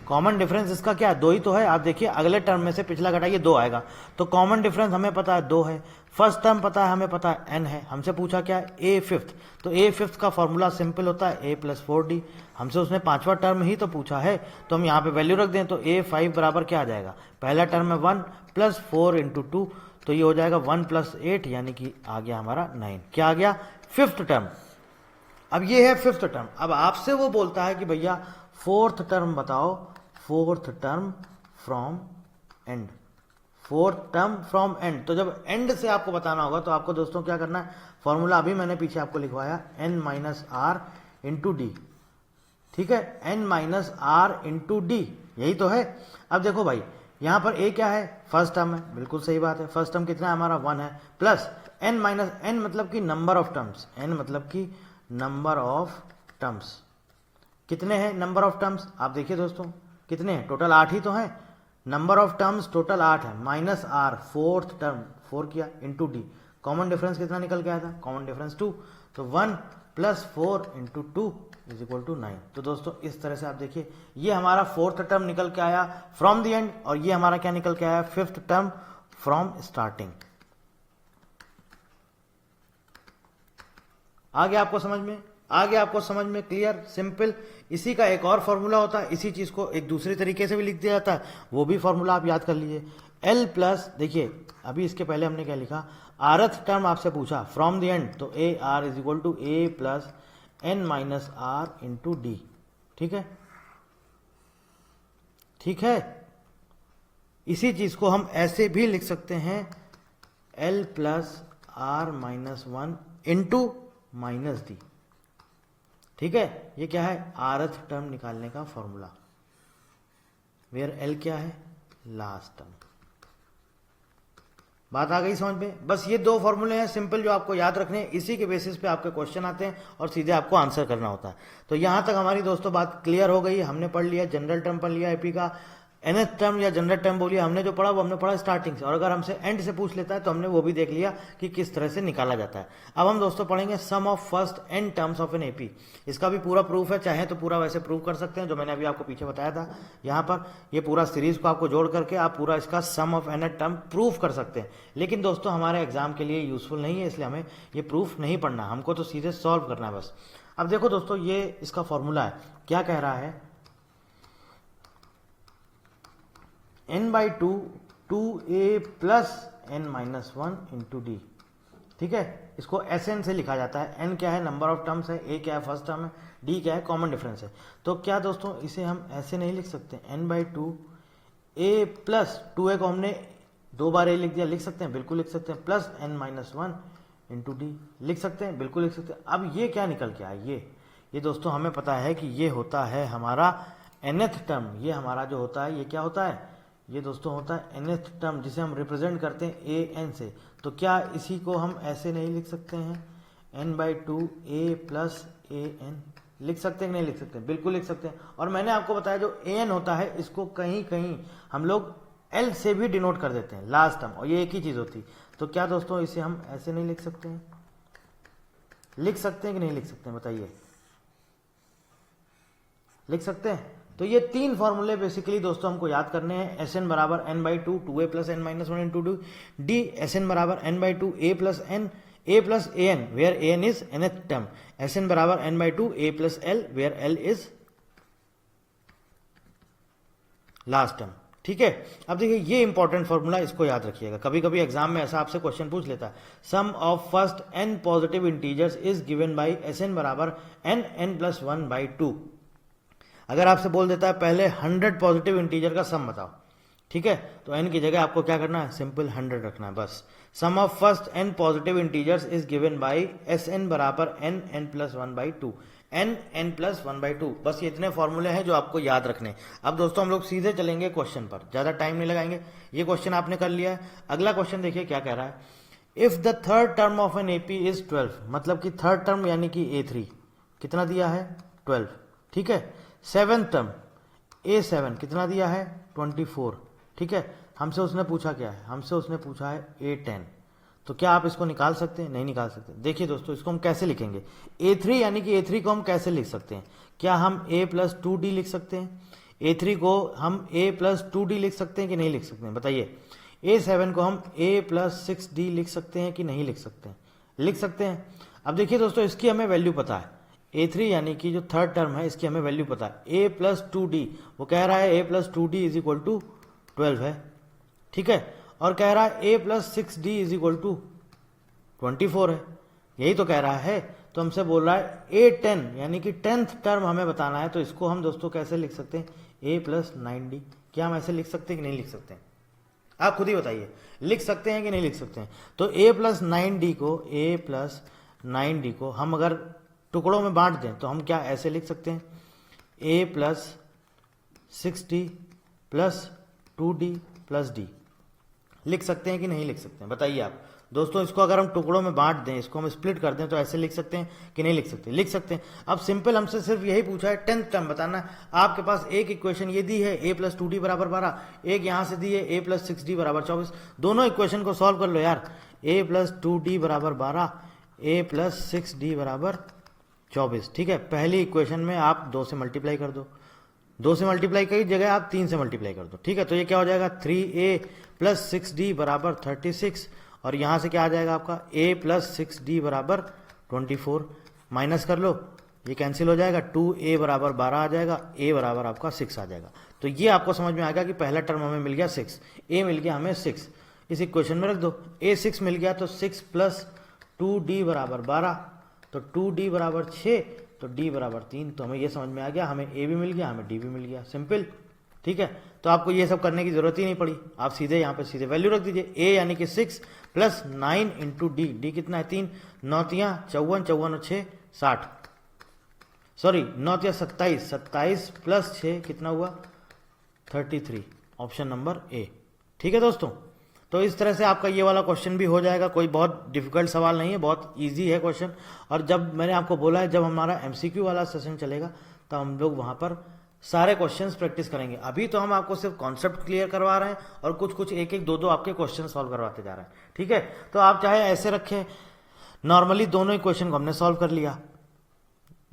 कॉमन डिफरेंस इसका क्या है, 2 ही तो है। आप देखिए अगले टर्म में से पिछला घटाइए 2 आएगा, तो कॉमन डिफरेंस हमें पता है 2 है। फर्स्ट टर्म पता है, हमें पता है n है। हमसे पूछा क्या है, a फिफ्थ, तो a फिफ्थ का फॉर्मूला सिंपल होता है a प्लस 4d। हमसे उसने 5वां टर्म ही तो पूछा है, तो हम यहाँ पे वैल्यू रख दें, तो a 5 बराबर क्या आ जाएगा, पहला टर्म है 1 प्लस 4 इंटू 2, तो ये हो जाएगा 1 प्लस 8, यानी कि आ गया हमारा 9। क्या आ गया, 5th टर्म। अब ये है 5th टर्म। अब आपसे वो बोलता है कि भैया 4th टर्म बताओ, 4th term from and, 4th term from and. तो जब एंड से आपको बताना होगा तो आपको दोस्तों क्या करना है, फॉर्मूला अभी मैंने पीछे आपको लिखवाया, n minus are into D. ठीक है, n minus are into d, यही तो है। अब देखो भाई, यहां पर a क्या है, फर्स्ट टर्म है, बिल्कुल सही बात है। फर्स्ट टर्म कितना है हमारा, 1 है, प्लस n माइनस n मतलब कि नंबर ऑफ टर्म्स, n मतलब कि नंबर ऑफ टर्म्स। कितने हैं नंबर ऑफ टर्म्स, आप देखिए दोस्तों कितने हैं, टोटल 8 ही तो हैं। नंबर ऑफ टर्म्स टोटल 8 है, माइनस आर 4th टर्म 4 किया इंटू डी। कॉमन डिफरेंस कितना निकल के आया था, कॉमन डिफरेंस 2, तो 1 plus 4 into 2 is equal to 9। तो दोस्तों इस तरह से आप देखिए, ये हमारा 4th टर्म निकल के आया फ्रॉम द एंड, और ये हमारा क्या निकल के आया, 5th टर्म फ्रॉम स्टार्टिंग। आ गया आपको समझ में? आ गया आपको समझ में? Clear, simple. इसी का एक और फॉर्मूला होता है, इसी चीज को एक दूसरे तरीके से भी लिख दिया जाता है, वो भी फॉर्मूला आप याद कर लीजिए। एल प्लस, देखिए अभी इसके पहले हमने क्या लिखा, आरथ टर्म आपसे पूछा फ्रॉम द एंड, तो A R is equal to A plus N minus are into D. ठीक है, ठीक है। इसी चीज को हम ऐसे भी लिख सकते हैं, L plus R minus one into minus D. ठीक है, ये क्या है, आरथ टर्म निकालने का फॉर्मूला, वेयर एल क्या है, लास्ट टर्म। बात आ गई समझ में? बस ये दो फॉर्मूले हैं सिंपल जो आपको याद रखने हैं, इसी के बेसिस पे आपके क्वेश्चन आते हैं और सीधे आपको आंसर करना होता है। तो यहां तक हमारी दोस्तों बात क्लियर हो गई। हमने पढ़ लिया जनरल टर्म, पढ़ लिया एपी का, nth टर्म या जनरल टर्म बोलिए, हमने जो पढ़ा वो हमने पढ़ा स्टार्टिंग से, और अगर हमसे एंड से पूछ लेता है तो हमने वो भी देख लिया कि किस तरह से निकाला जाता है। अब हम दोस्तों पढ़ेंगे sum of first n terms of an A P. इसका भी पूरा प्रूफ है, चाहे तो पूरा वैसे प्रूव कर सकते हैं जो मैंने अभी आपको पीछे बताया था। यहाँ पर ये पूरा सीरीज को आपको जोड़ करके आप पूरा इसका सम ऑफ एन टर्म प्रूफ कर सकते हैं, लेकिन दोस्तों हमारे एग्जाम के लिए यूजफुल नहीं है, इसलिए हमें ये प्रूफ नहीं पढ़ना, हमको तो सीधे सॉल्व करना है बस। अब देखो दोस्तों, ये इसका फॉर्मूला है, क्या कह रहा है, n by to 2a plus n minus one into D. ठीक है, इसको Sn से लिखा जाता है। n क्या है, नंबर ऑफ टर्म्स है, a क्या है, फर्स्ट टर्म है, d क्या है, कॉमन डिफरेंस है। तो क्या दोस्तों इसे हम ऐसे नहीं लिख सकते, n by to a plus 2a को हमने दो बार a लिख दिया, लिख सकते हैं, बिल्कुल लिख सकते हैं, plus n minus one into D, लिख सकते हैं, बिल्कुल लिख सकते हैं। अब ये क्या निकल के आया, ये दोस्तों हमें पता है कि ये होता है हमारा nth टर्म। ये हमारा जो होता है ये क्या होता है, ये दोस्तों होता है nth टर्म, जिसे हम रिप्रेजेंट करते हैं ए एन से। तो क्या इसी को हम ऐसे नहीं लिख सकते हैं, n by two A plus A N, लिख सकते हैं कि नहीं लिख सकते हैं, बिल्कुल लिख सकते हैं। और मैंने आपको बताया जो ए एन होता है इसको कहीं कहीं हम लोग एल से भी डिनोट कर देते हैं, लास्ट टर्म, और ये एक ही चीज होती। तो क्या दोस्तों इसे हम ऐसे नहीं लिख सकते हैं, लिख सकते हैं कि नहीं लिख सकते हैं, बताइए, लिख सकते हैं। तो ये तीन फॉर्मूले बेसिकली दोस्तों हमको याद करने हैं। एस एन बराबर n by two, two A plus N minus one into two d, S n बराबर n by two A plus A n where a n is nth term, S n बराबर n by two A plus l where l is last term. ठीक है, अब देखिए ये important formula, इसको याद रखिएगा, कभी कभी एग्जाम में ऐसा आपसे क्वेश्चन पूछ लेता है। Sum of first n positive integers is given by S n बराबर n plus one by two. अगर आपसे बोल देता है पहले 100 पॉजिटिव इंटीजर का सम बताओ, ठीक है, तो n की जगह आपको क्या करना है, सिंपल 100 रखना है बस। Sum of first n positive integers is given by S n बराबर n plus one by two, n plus one by two. बस ये इतने फॉर्मूले हैं जो आपको याद रखने। अब दोस्तों हम लोग सीधे चलेंगे क्वेश्चन पर, ज्यादा टाइम नहीं लगाएंगे। ये क्वेश्चन आपने कर लिया है, अगला क्वेश्चन देखिए क्या कह रहा है। If the third term of an AP is 12, मतलब कि थर्ड टर्म यानी कि A3 कितना दिया है, 12। ठीक है, सेवेंथ टर्म A7 कितना दिया है, 24। ठीक है, हमसे उसने पूछा क्या है, हमसे उसने पूछा है A10। तो क्या आप इसको निकाल सकते हैं, नहीं निकाल सकते। देखिए दोस्तों इसको हम कैसे लिखेंगे, A3 यानी कि A3 को हम कैसे लिख सकते हैं, क्या हम a प्लस टू डी लिख सकते हैं, A3 को हम a प्लस टू डी लिख सकते हैं कि नहीं लिख सकते हैं, बताइए। A7 को हम a प्लस सिक्स डी लिख सकते हैं कि नहीं लिख सकते हैं, लिख सकते हैं। अब देखिए दोस्तों इसकी हमें वैल्यू पता है, A3 यानी कि जो थर्ड टर्म है इसकी हमें वैल्यू पता है, a प्लस टू डी, वो कह रहा है a plus two D is equal to 12 है। ठीक है, और कह रहा है a plus six D is equal to 24 है, यही तो कह रहा है। तो हमसे बोल रहा है A10 यानी कि 10th टर्म हमें बताना है, तो इसको हम दोस्तों कैसे लिख सकते हैं, a प्लस 9d। क्या हम ऐसे लिख सकते हैं कि नहीं लिख सकते हैं, आप खुद ही बताइए, लिख सकते हैं कि नहीं लिख सकते हैं। तो a प्लस 9d को हम अगर टुकड़ों में बांट दें तो हम क्या ऐसे लिख सकते हैं, a plus 6d plus 2d plus d, लिख सकते हैं कि नहीं लिख सकते हैं, बताइए आप दोस्तों। इसको अगर हम टुकड़ों में बांट दें, इसको हम स्प्लिट कर दें, तो ऐसे लिख सकते हैं कि नहीं लिख सकते, लिख सकते हैं। अब सिंपल हमसे सिर्फ यही पूछा है 10th टर्म बताना है। आपके पास एक इक्वेशन ये दी है a प्लस टू डी बराबर 12, एक यहाँ से दी है a प्लस सिक्स डी बराबर 24। दोनों इक्वेशन को सॉल्व कर लो यार, a प्लस टू डी बराबर 12, a प्लस सिक्स डी बराबर 24। ठीक है, पहली इक्वेशन में आप 2 से मल्टीप्लाई कर दो, 2 से मल्टीप्लाई की जगह आप 3 से मल्टीप्लाई कर दो। ठीक है, तो ये क्या हो जाएगा, 3a प्लस 6d बराबर 36, और यहां से क्या आ जाएगा आपका a प्लस 6d बराबर 24। माइनस कर लो, ये कैंसिल हो जाएगा, 2a बराबर 12 आ जाएगा, a बराबर आपका 6 आ जाएगा। तो ये आपको समझ में आ गया कि पहला टर्म हमें मिल गया 6, a मिल गया हमें 6, इस इक्वेशन में रख दो, a 6 मिल गया तो 6 प्लस 2d बराबर 12, तो 2d बराबर 6, तो d बराबर 3, तो हमें ये समझ में आ गया, हमें a भी मिल गया, हमें d भी मिल गया, सिंपल। ठीक है, तो आपको ये सब करने की जरूरत ही नहीं पड़ी, आप सीधे यहाँ पे सीधे वैल्यू रख दीजिए, a यानी कि 6 प्लस 9 इंटू डी, डी कितना है 3, 9 तियां 54, 54 और 6 60, सॉरी 9 तियां 27, 27 प्लस 6 कितना हुआ 33, ऑप्शन नंबर ए। ठीक है दोस्तों, तो इस तरह से आपका ये वाला क्वेश्चन भी हो जाएगा, कोई बहुत डिफिकल्ट सवाल नहीं है, बहुत इजी है क्वेश्चन। और जब मैंने आपको बोला है जब हमारा एमसीक्यू वाला सेशन चलेगा तो हम लोग वहां पर सारे क्वेश्चंस प्रैक्टिस करेंगे। अभी तो हम आपको सिर्फ कॉन्सेप्ट क्लियर करवा रहे हैं और कुछ कुछ एक एक दो दो आपके क्वेश्चन सॉल्व करवाते जा रहे हैं। ठीक है, तो आप चाहे ऐसे रखें, नॉर्मली दोनों ही क्वेश्चन को हमने सॉल्व कर लिया,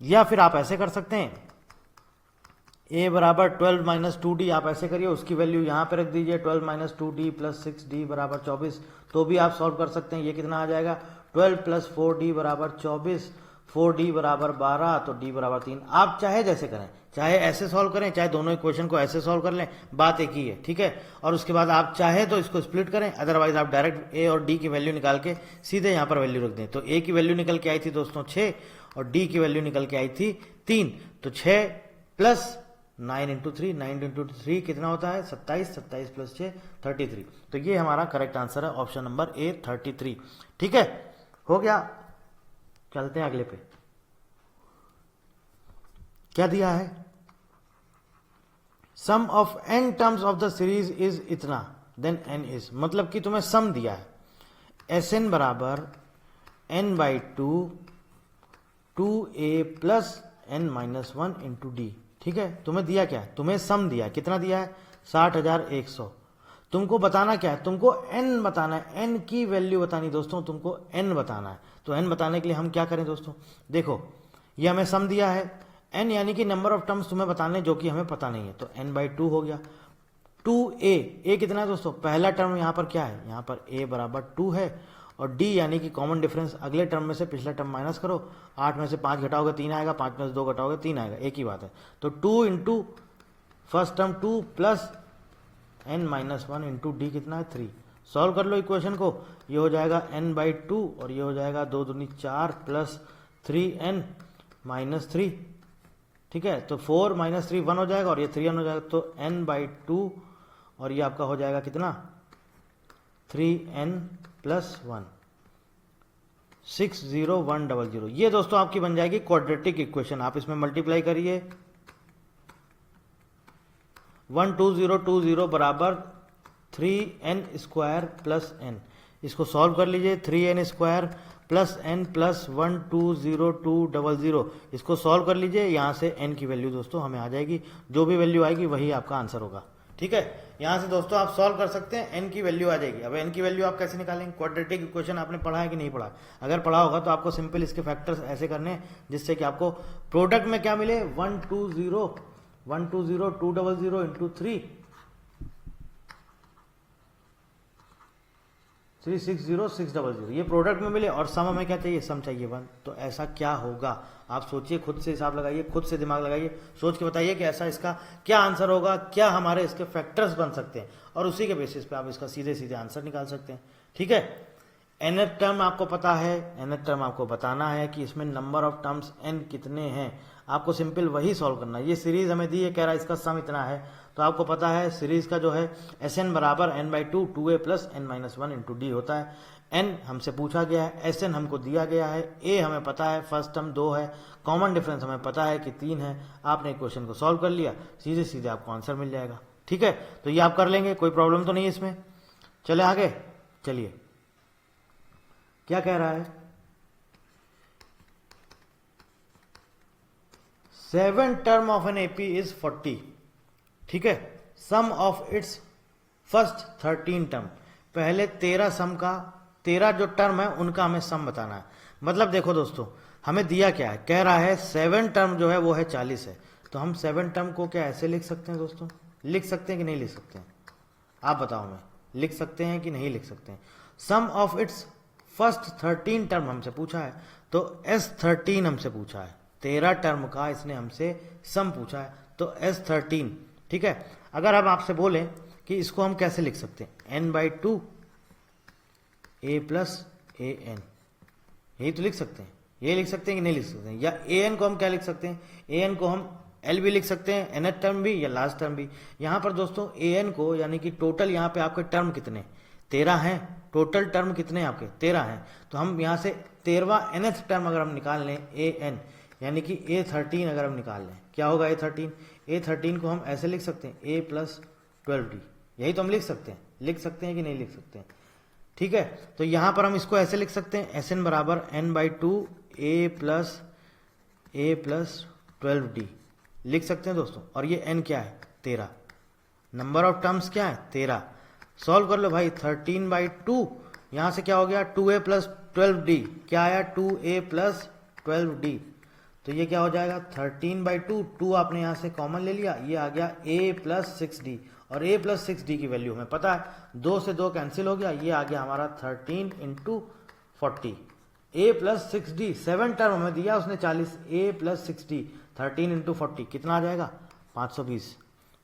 या फिर आप ऐसे कर सकते हैं, a बराबर 12 माइनस 2d, आप ऐसे करिए, उसकी वैल्यू यहाँ पे रख दीजिए, 12 माइनस 2d प्लस 6d बराबर 24, तो भी आप सॉल्व कर सकते हैं। ये कितना आ जाएगा 12 प्लस 4d बराबर 24, 4d बराबर 12, तो d बराबर 3। आप चाहे जैसे करें, चाहे ऐसे सॉल्व करें, चाहे दोनों इक्वेशन को ऐसे सॉल्व कर लें, बात एक ही है। ठीक है, और उसके बाद आप चाहे तो इसको स्प्लिट करें, अदरवाइज आप डायरेक्ट a और d की वैल्यू निकाल के सीधे यहाँ पर वैल्यू रख दें। तो a की वैल्यू निकल के आई थी दोस्तों 6 और d की वैल्यू निकल के आई थी 3, तो 6 प्लस 9 इंटू 3, 9 इंटू 3 कितना होता है 27, 27 प्लस 6 33। तो ये हमारा करेक्ट आंसर है, ऑप्शन नंबर ए 33। ठीक है, हो गया, चलते हैं अगले पे। क्या दिया है, sum of n terms of the series is इतना, देन n इज, मतलब कि तुम्हें सम दिया है, Sn बराबर n by 2 2a plus n minus 1 into D. ठीक है, तुम्हें दिया क्या है, तुम्हें सम दिया है, कितना दिया है 60,100। तुमको बताना क्या है, तुमको n बताना है, n की वैल्यू बतानी दोस्तों, तुमको n बताना है। तो n बताने के लिए हम क्या करें दोस्तों, देखो ये हमें सम दिया है, n यानी कि नंबर ऑफ टर्म्स तुम्हें बताने जो कि हमें पता नहीं है, तो n बाई 2 हो गया। 2a, a कितना है दोस्तों, पहला टर्म यहाँ पर क्या है, यहाँ पर a बराबर 2 है, और d यानी कि कॉमन डिफरेंस अगले टर्म में से पिछला टर्म माइनस करो, 8 में से 5 घटाओगे 3 आएगा, 5 में से 2 घटाओगे 3 आएगा, एक ही बात है। तो 2 into first term 2 plus n minus 1 into D कितना है 3। सॉल्व कर लो इक्वेशन को, ये हो जाएगा n बाई 2 और ये हो जाएगा 2 दूनी 4 प्लस 3n माइनस 3। ठीक है, तो 4 माइनस 3 1 हो जाएगा और ये 3n हो जाएगा, तो n बाई 2 और ये आपका हो जाएगा कितना 3n प्लस 1, 60100। ये दोस्तों आपकी बन जाएगी क्वाड्रेटिक इक्वेशन। आप इसमें मल्टीप्लाई करिए, 12020 बराबर 3n स्क्वायर प्लस n, इसको सॉल्व कर लीजिए, 3n square plus n plus 1202000, इसको सॉल्व कर लीजिए, यहाँ से n की वैल्यू दोस्तों हमें आ जाएगी, जो भी वैल्यू आएगी वही आपका आंसर होगा। ठीक है, यहां से दोस्तों आप सॉल्व कर सकते हैं, n की वैल्यू आ जाएगी। अब n की वैल्यू आप कैसे निकालेंगे, क्वाड्रेटिक इक्वेशन आपने पढ़ा है कि नहीं पढ़ा, अगर पढ़ा होगा तो आपको सिंपल इसके फैक्टर्स ऐसे करने हैं जिससे कि आपको प्रोडक्ट में क्या मिले 120 इंटू 3 360,600, ये प्रोडक्ट में मिले, और सम हमें क्या चाहिए, सम चाहिए 1। तो ऐसा क्या होगा, आप सोचिए, खुद से हिसाब लगाइए, खुद से दिमाग लगाइए, सोच के बताइए कि ऐसा इसका क्या आंसर होगा, क्या हमारे इसके फैक्टर्स बन सकते हैं, और उसी के बेसिस पे आप इसका सीधे सीधे आंसर निकाल सकते हैं। ठीक है, nth टर्म आपको पता है, nth टर्म आपको बताना है कि इसमें नंबर ऑफ टर्म्स n कितने हैं, आपको सिंपल वही सॉल्व करना है। ये सीरीज हमें दी है, कह रहा है इसका सम इतना है, तो आपको पता है सीरीज का जो है Sn बराबर n by 2 2a plus n minus 1 into D होता है। n हमसे पूछा गया है, Sn हमको दिया गया है, a हमें पता है फर्स्ट टर्म 2 है, कॉमन डिफरेंस हमें पता है कि 3 है। आपने क्वेश्चन को सॉल्व कर लिया, सीधे सीधे आपको आंसर मिल जाएगा। ठीक है, तो ये आप कर लेंगे, कोई प्रॉब्लम तो नहीं है इसमें। चले आगे, चलिए क्या कह रहा है, 7 term of an AP is 40। ठीक है, sum of its first 13 term, पहले 13 सम का 13 जो टर्म है उनका हमें सम बताना है। मतलब देखो दोस्तों, हमें दिया क्या है, कह रहा है 7 टर्म जो है वो है 40 है, तो हम 7 टर्म को क्या ऐसे लिख सकते हैं दोस्तों, लिख सकते हैं कि नहीं लिख सकते हैं, आप बताओ, मैं लिख सकते हैं कि नहीं लिख सकते हैं। सम ऑफ इट्स फर्स्ट 13 टर्म हमसे पूछा है, तो S13 हमसे पूछा है, 13 टर्म का इसने हमसे सम पूछा है, तो S13। ठीक है, अगर हम आपसे बोलें कि इसको हम कैसे लिख सकते हैं, n/2 a plus A N, यही तो लिख सकते हैं, ये लिख सकते हैं कि नहीं लिख सकते हैं, या ए एन को हम क्या लिख सकते हैं, ए एन को हम एल भी लिख सकते हैं, nth टर्म भी या लास्ट टर्म भी। यहां पर दोस्तों ए एन को यानी कि टोटल यहाँ पे आपके टर्म कितने, 13 हैं, टोटल टर्म कितने हैं आपके 13 हैं, तो हम यहाँ से 13वां nth टर्म अगर हम निकाल लें ए एन यानी कि A13 अगर हम निकाल लें, क्या होगा A13 को हम ऐसे लिख सकते हैं a प्लस 12d, यही तो हम लिख सकते हैं कि नहीं लिख सकते हैं। ठीक है, तो यहां पर हम इसको ऐसे लिख सकते हैं, Sn बराबर n/2 a प्लस 12d लिख सकते हैं दोस्तों। और ये n क्या है 13, नंबर ऑफ टर्म्स क्या है 13। सॉल्व कर लो भाई, 13/2 यहां से क्या हो गया 2a प्लस 12d, क्या आया 2a प्लस 12d, तो ये क्या हो जाएगा 13/2, 2 आपने यहां से कॉमन ले लिया, ये आ गया a प्लस 6d, और a प्लस 6d की वैल्यू हमें पता है, 2 से 2 कैंसिल हो गया, ये आ गया हमारा 13 × 40, a प्लस 6d 7 टर्म हमें दिया उसने 40, a प्लस 6d 13 × 40 कितना आ जाएगा 520।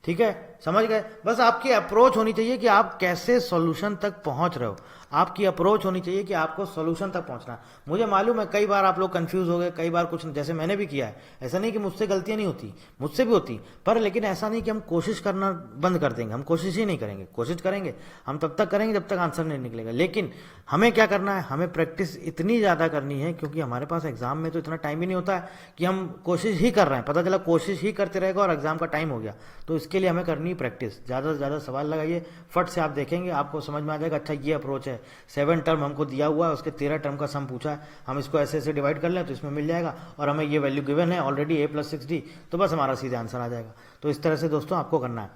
ठीक है, समझ गए। बस आपकी अप्रोच होनी चाहिए कि आप कैसे सॉल्यूशन तक पहुंच रहे हो, आपकी अप्रोच होनी चाहिए कि आपको सॉल्यूशन तक पहुंचना है। मुझे मालूम है कई बार आप लोग कंफ्यूज हो गए, कई बार कुछ जैसे मैंने भी किया है, ऐसा नहीं कि मुझसे गलतियां नहीं होती, मुझसे भी होती, पर लेकिन ऐसा नहीं कि हम कोशिश करना बंद कर देंगे, हम कोशिश ही नहीं करेंगे, कोशिश करेंगे हम तब तक करेंगे जब तक आंसर नहीं निकलेगा। लेकिन हमें क्या करना है, हमें प्रैक्टिस इतनी ज़्यादा करनी है, क्योंकि हमारे पास एग्जाम में तो इतना टाइम ही नहीं होता है कि हम कोशिश ही कर रहे हैं, पता चला कोशिश ही करते रहेगा और एग्जाम का टाइम हो गया। तो इसके लिए हमें करनी प्रैक्टिस, ज़्यादा से ज़्यादा सवाल लगाइए, फट से आप देखेंगे आपको समझ में आ जाएगा, अच्छा ये अप्रोच है, 7 टर्म हमको दिया हुआ है, उसके 13 टर्म का सम पूछा है, हम इसको ऐसे ऐसे डिवाइड कर लें तो इसमें मिल जाएगा, और हमें ये वैल्यू गिवन है ऑलरेडी a प्लस 6d, तो बस हमारा सीधा आंसर आ जाएगा। तो इस तरह से दोस्तों आपको करना है।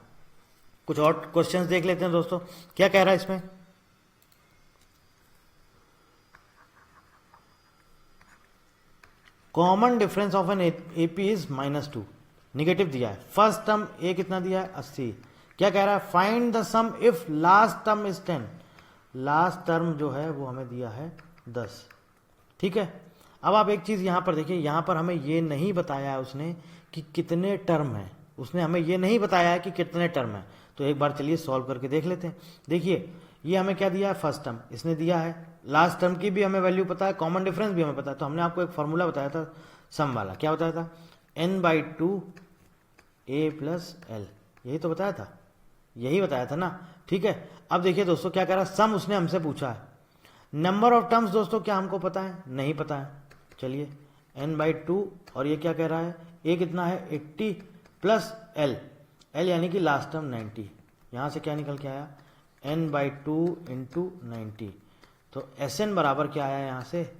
कुछ और क्वेश्चंस देख लेते हैं दोस्तों, क्या कह रहा है इसमें, common difference of an AP is -2, negative दिया है, फर्स्ट टर्म ए कितना दिया है 80, क्या कह रहा है find the sum if last term is 10, last term जो है वो हमें दिया है 10। ठीक है, अब आप एक चीज यहां पर देखिए, यहां पर हमें ये नहीं बताया है उसने कि कितने टर्म है, उसने हमें ये नहीं बताया है कि कितने टर्म है। तो एक बार चलिए सॉल्व करके देख लेते हैं। देखिए ये हमें क्या दिया है फर्स्ट टर्म, इसने दिया है लास्ट टर्म की भी हमें वैल्यू पता है, कॉमन डिफरेंस भी हमें पता है, तो हमने आपको एक फॉर्मूला बताया था सम वाला, क्या बताया था n/2 a प्लस एल, यही तो बताया था, यही बताया था ना। ठीक है, अब देखिए दोस्तों क्या कह रहा है, सम उसने हमसे पूछा है, नंबर ऑफ टर्म्स दोस्तों क्या हमको पता है, नहीं पता है। चलिए n/2 और ये क्या कह रहा है, a कितना है 80 प्लस एल, एल यानी कि लास्ट टर्म 90, यहां से क्या निकल के आया n/2 × 90, तो Sn बराबर क्या आया यहाँ से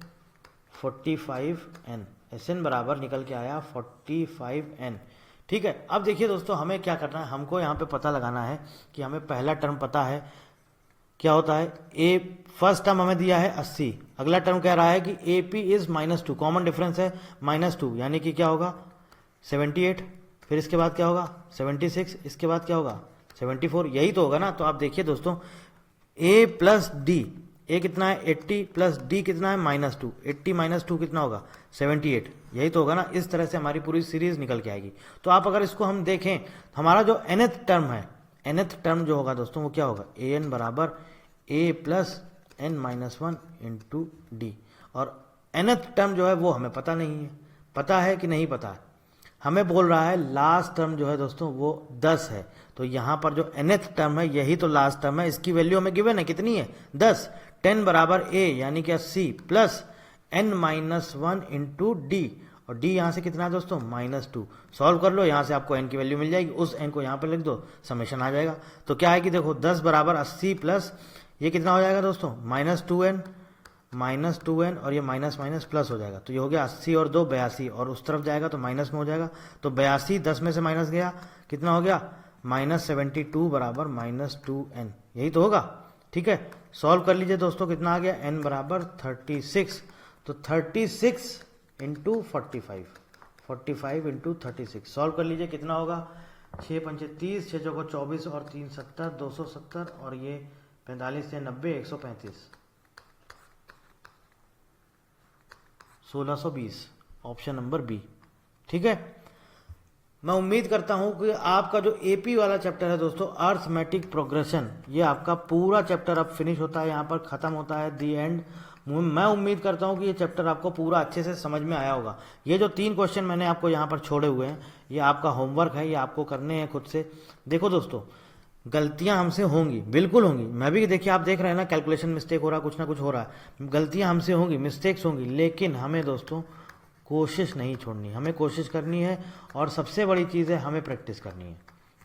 45n, Sn बराबर निकल के आया 45n। ठीक है, अब देखिए दोस्तों हमें क्या करना है, हमको यहाँ पे पता लगाना है कि हमें पहला टर्म पता है क्या होता है, ए फर्स्ट टर्म हमें दिया है 80, अगला टर्म कह रहा है कि AP इज -2, कॉमन डिफरेंस है -2 यानी कि क्या होगा 78, फिर इसके बाद क्या होगा 76, इसके बाद क्या होगा 74, यही तो होगा ना। तो आप देखिए दोस्तों a प्लस डी, ए कितना है 80 प्लस डी कितना है -2, 80 - 2 कितना होगा 78, यही तो होगा ना। इस तरह से हमारी पूरी सीरीज निकल के आएगी। तो आप अगर इसको हम देखें, हमारा जो nth टर्म है, nth टर्म जो होगा दोस्तों वो क्या होगा an बराबर a प्लस n-1 × d, और nth टर्म जो है वो हमें पता नहीं है, पता है कि नहीं पता है, हमें बोल रहा है लास्ट टर्म जो है दोस्तों वो 10 है, तो यहां पर जो nth टर्म है यही तो लास्ट टर्म है, इसकी वैल्यू हमें गिवन है कितनी है 10, 10 बराबर a यानी कि 80 प्लस n-1 × d, और d यहां से कितना है दोस्तों -2, सॉल्व कर लो, यहां से आपको n की वैल्यू मिल जाएगी, उस n को यहां पर लिख दो, समेशन आ जाएगा। तो क्या है कि देखो 10 बराबर 80 प्लस ये कितना हो जाएगा दोस्तों -2n और ये माइनस माइनस प्लस हो जाएगा, तो ये हो गया 80 और 2 82, और उस तरफ जाएगा तो माइनस में हो जाएगा, तो 82 10 में से माइनस गया, कितना हो गया -72 बराबर -2n, यही तो होगा। ठीक है, सॉल्व कर लीजिए दोस्तों, कितना आ गया n बराबर 36, तो 36 × 45, 45 × 36, सॉल्व कर लीजिए कितना होगा 6 पंचे 30, 6 चौको 24 और 3 70, 270, और ये 45 से 90 135, 1620, ऑप्शन नंबर बी। ठीक है, मैं उम्मीद करता हूं कि आपका जो एपी वाला चैप्टर है दोस्तों, अर्थमेटिक प्रोग्रेशन, ये आपका पूरा चैप्टर अब फिनिश होता है, यहाँ पर खत्म होता है, दी एंड। मैं उम्मीद करता हूं कि ये चैप्टर आपको पूरा अच्छे से समझ में आया होगा। ये जो 3 क्वेश्चन मैंने आपको यहाँ पर छोड़े हुए हैं, ये आपका होमवर्क है, ये आपको करने हैं खुद से। देखो दोस्तों, गलतियां हमसे होंगी, बिल्कुल होंगी। मैं भी, देखिए आप देख रहे हैं ना, कैलकुलेशन मिस्टेक हो रहा है, कुछ ना कुछ हो रहा है, गलतियां हमसे होंगी, मिस्टेक्स होंगी, लेकिन हमें दोस्तों कोशिश नहीं छोड़नी, हमें कोशिश करनी है, और सबसे बड़ी चीज़ है हमें प्रैक्टिस करनी है।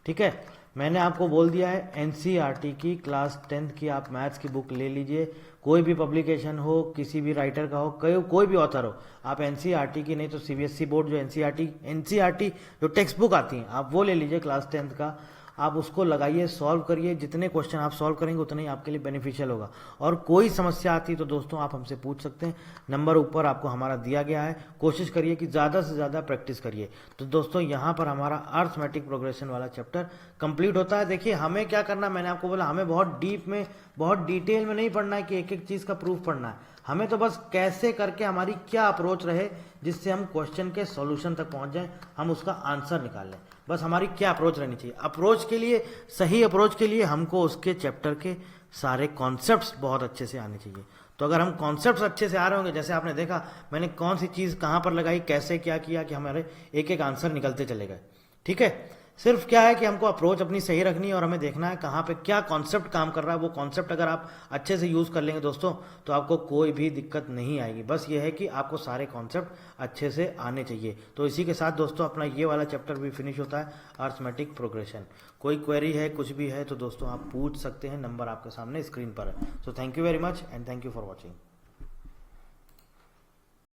ठीक है, मैंने आपको बोल दिया है, एनसीईआरटी की क्लास 10th की आप मैथ्स की बुक ले लीजिए, कोई भी पब्लिकेशन हो, किसी भी राइटर का हो, कोई भी ऑथर हो, आप एनसीईआरटी की, नहीं तो सीबीएसई बोर्ड जो एनसीईआरटी जो टेक्स्ट बुक आती हैं, आप वो ले लीजिए क्लास 10th का, आप उसको लगाइए, सॉल्व करिए। जितने क्वेश्चन आप सॉल्व करेंगे उतने ही आपके लिए बेनिफिशियल होगा। और कोई समस्या आती तो दोस्तों आप हमसे पूछ सकते हैं, नंबर ऊपर आपको हमारा दिया गया है। कोशिश करिए कि ज़्यादा से ज़्यादा प्रैक्टिस करिए। तो दोस्तों यहाँ पर हमारा अर्थमेटिक प्रोग्रेशन वाला चैप्टर कंप्लीट होता है। देखिए हमें क्या करना, मैंने आपको बोला, हमें बहुत डीप में, बहुत डिटेल में नहीं पढ़ना है कि एक एक चीज़ का प्रूफ पढ़ना है। हमें तो बस कैसे करके हमारी क्या अप्रोच रहे जिससे हम क्वेश्चन के सॉल्यूशन तक पहुंच जाएं, हम उसका आंसर निकाल लें। बस हमारी क्या अप्रोच रहनी चाहिए। अप्रोच के लिए, सही अप्रोच के लिए हमको उसके चैप्टर के सारे कॉन्सेप्ट्स बहुत अच्छे से आने चाहिए। तो अगर हम कॉन्सेप्ट्स अच्छे से आ रहे होंगे, जैसे आपने देखा मैंने कौन सी चीज़ कहाँ पर लगाई, कैसे क्या किया, कि हमारे एक एक आंसर निकलते चले गए। ठीक है, सिर्फ क्या है कि हमको अप्रोच अपनी सही रखनी है और हमें देखना है कहाँ पे क्या कॉन्सेप्ट काम कर रहा है। वो कॉन्सेप्ट अगर आप अच्छे से यूज़ कर लेंगे दोस्तों, तो आपको कोई भी दिक्कत नहीं आएगी। बस ये है कि आपको सारे कॉन्सेप्ट अच्छे से आने चाहिए। तो इसी के साथ दोस्तों अपना ये वाला चैप्टर भी फिनिश होता है, अर्थमेटिक प्रोग्रेशन। कोई क्वेरी है, कुछ भी है, तो दोस्तों आप पूछ सकते हैं, नंबर आपके सामने स्क्रीन पर है। So thank you very much and thank you for watching.